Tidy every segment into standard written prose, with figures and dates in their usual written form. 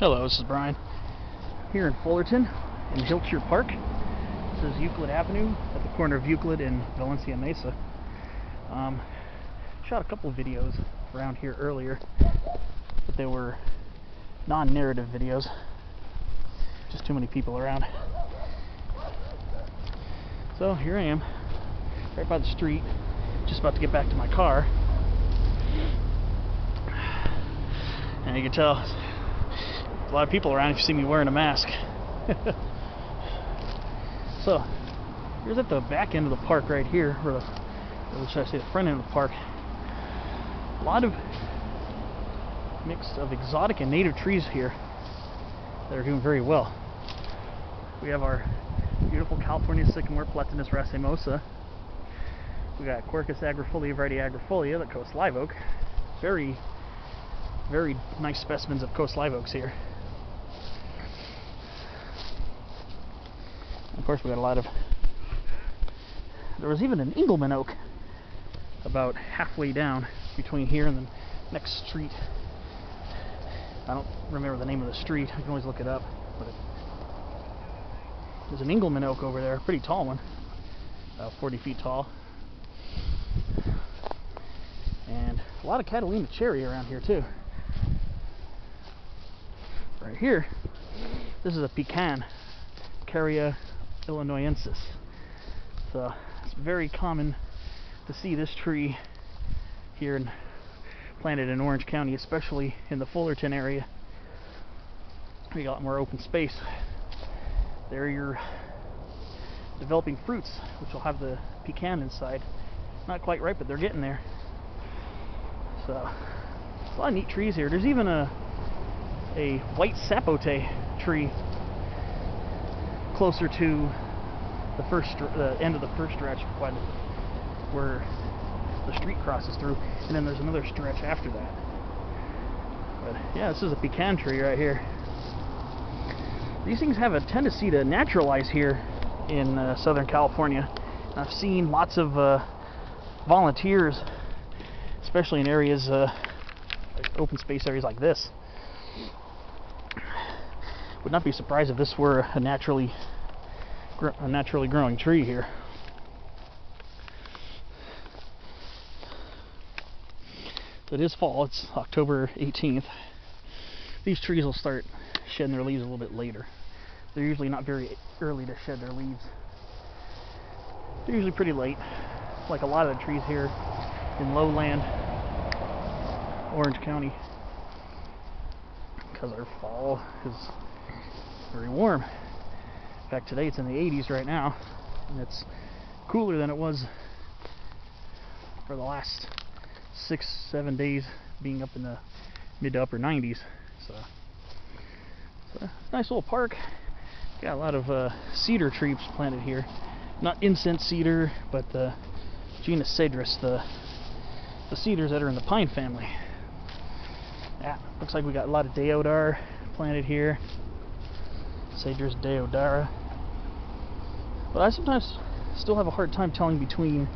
Hello, this is Brian here in Fullerton in Hiltscher Park. This is Euclid Avenue at the corner of Euclid and Valencia Mesa. Shot a couple videos around here earlier, but they were non-narrative videos. Just too many people around. So here I am, right by the street, just about to get back to my car. And you can tell a lot of people around if you see me wearing a mask. So here's at the back end of the park right here, or should I say the front end of the park. A lot of mix of exotic and native trees here that are doing very well. We have our beautiful California sycamore, Platanus racemosa. We got Quercus agrifolia, variety agrifolia, the coast live oak. Very nice specimens of coast live oaks here. Of course, we got a lot of. There was even an Engelmann oak about halfway down between here and the next street. I don't remember the name of the street. I can always look it up. But there's an Engelmann oak over there, a pretty tall one, about 40 feet tall. And a lot of Catalina cherry around here too. Right here, this is a pecan, Caria illinoisensis. So it's very common to see this tree here planted in Orange County, especially in the Fullerton area. We got a lot more open space. There you're developing fruits, which will have the pecan inside. Not quite ripe, but they're getting there. So there's a lot of neat trees here. There's even a white sapote tree closer to the end of the first stretch, where the street crosses through, and then there's another stretch after that. But yeah, this is a pecan tree right here. These things have a tendency to naturalize here in Southern California. I've seen lots of volunteers, especially in areas like open space areas like this. Would not be surprised if this were a naturally growing tree here. It is fall. It's October 18th. These trees will start shedding their leaves a little bit later. They're usually not very early to shed their leaves. They're usually pretty late, like a lot of the trees here in lowland Orange County, because our fall is very warm. In fact, today it's in the 80s right now, and it's cooler than it was for the last 6-7 days, being up in the mid to upper 90s. So it's a nice little park. Got a lot of cedar trees planted here. Not incense cedar, but the genus Cedrus, the cedars that are in the pine family. Yeah, looks like we got a lot of deodar planted here. Cedrus deodara. But I sometimes still have a hard time telling between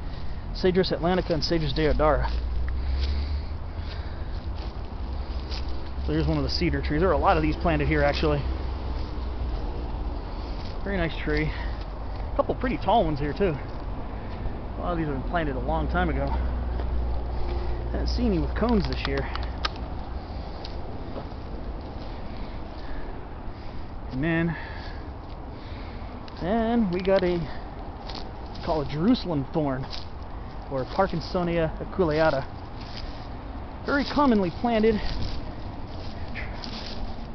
Cedrus atlantica and Cedrus deodara. So here's one of the cedar trees. There are a lot of these planted here, actually. Very nice tree. A couple pretty tall ones here too. A lot of these have been planted a long time ago. Haven't seen any with cones this year. And then we got call it Jerusalem thorn, or Parkinsonia aculeata. Very commonly planted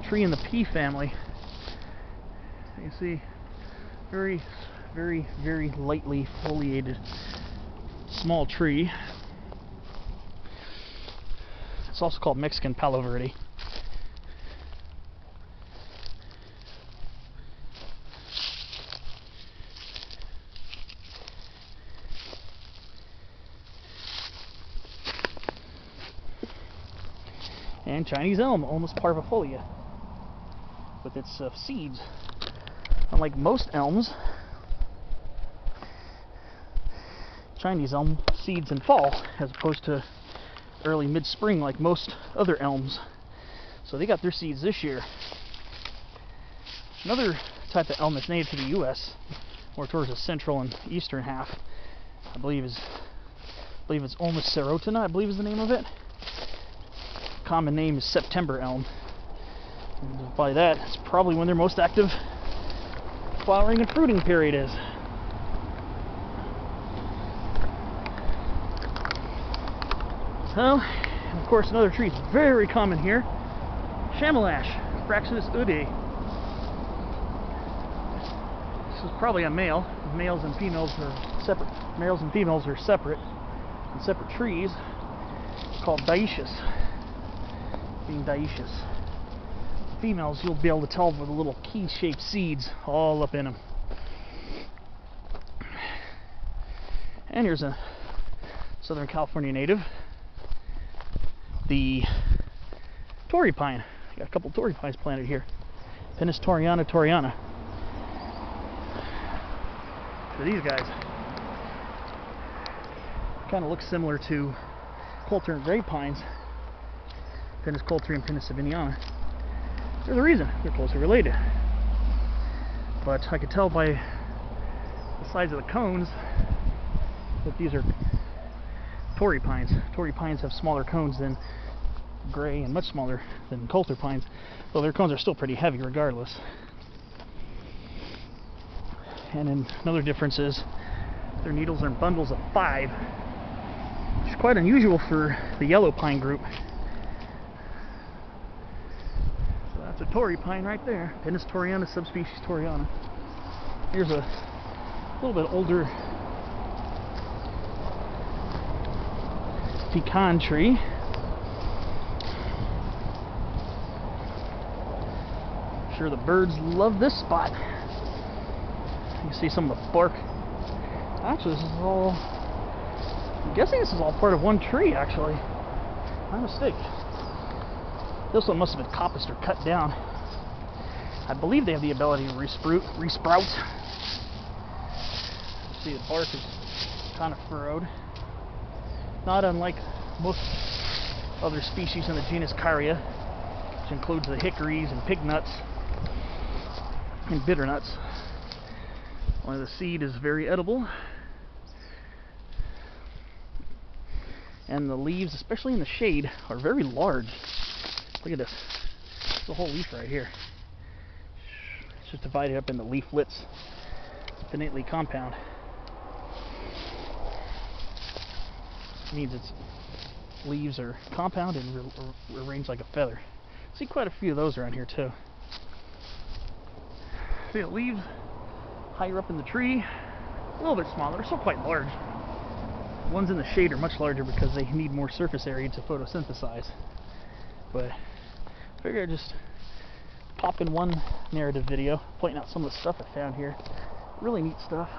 tree in the pea family. You see, very lightly foliated small tree. It's also called Mexican Palo Verde. And Chinese elm, Ulmus parvifolia, with its seeds. Unlike most elms, Chinese elm seeds in fall, as opposed to early mid-spring like most other elms. So they got their seeds this year. Another type of elm that's native to the U.S., more towards the central and eastern half, I believe it's Ulmus serotina, I believe is the name of it. Common name is September elm. And by that, it's probably when their most active flowering and fruiting period is. So, and of course, another tree that's very common here, Chamelash, Fraxinus udi. This is probably a male. Males and females are separate. Males and females are separate in separate trees, called dioecious. Being dioecious. Females, you'll be able to tell with the little key-shaped seeds all up in them. And here's a Southern California native, the Torrey pine. Got a couple Torrey pines planted here. Pinus torreana. So these guys kind of look similar to Coulter and gray pines, Pinus coulteri and Pinus saviniana. There's a reason they're closely related. But I could tell by the size of the cones that these are Torrey pines. Torrey pines have smaller cones than gray and much smaller than Coulter pines, though their cones are still pretty heavy regardless. And then another difference is their needles are in bundles of 5, which is quite unusual for the yellow pine group. So that's a Torrey pine right there, Pinus torreana, subspecies torreana. Here's a little bit older pecan tree. I'm sure the birds love this spot. You can see some of the bark. Actually, this is all, I'm guessing this is all part of one tree, actually. My mistake. This one must have been coppiced or cut down. I believe they have the ability to resprout. See, the bark is kind of furrowed. Not unlike most other species in the genus Caria, which includes the hickories and pig nuts and bitter nuts. Only the seed is very edible, and the leaves, especially in the shade, are very large. Look at this. It's a whole leaf right here. It's just divided up into leaflets. It's pinnately compound. It means its leaves are compound and arranged like a feather. See quite a few of those around here too. See the leaves higher up in the tree, a little bit smaller, still quite large. The ones in the shade are much larger because they need more surface area to photosynthesize. But I figured I'd just pop in one narrative video, pointing out some of the stuff I found here. Really neat stuff.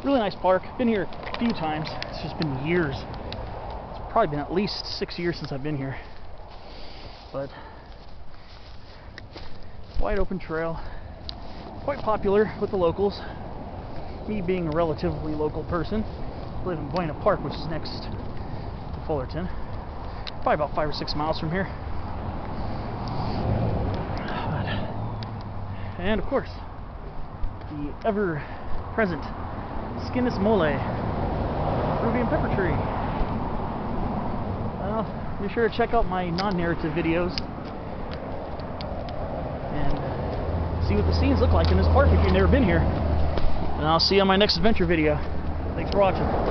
Really nice park. Been here a few times. It's just been years. It's probably been at least 6 years since I've been here. But wide open trail. Quite popular with the locals. Me being a relatively local person, I live in Buena Park, which is next to Fullerton. Probably about 5 or 6 miles from here. And of course, the ever-present Skinus mole, Peruvian pepper tree. Well, be sure to check out my non-narrative videos and see what the scenes look like in this park if you've never been here. And I'll see you on my next adventure video. Thanks for watching.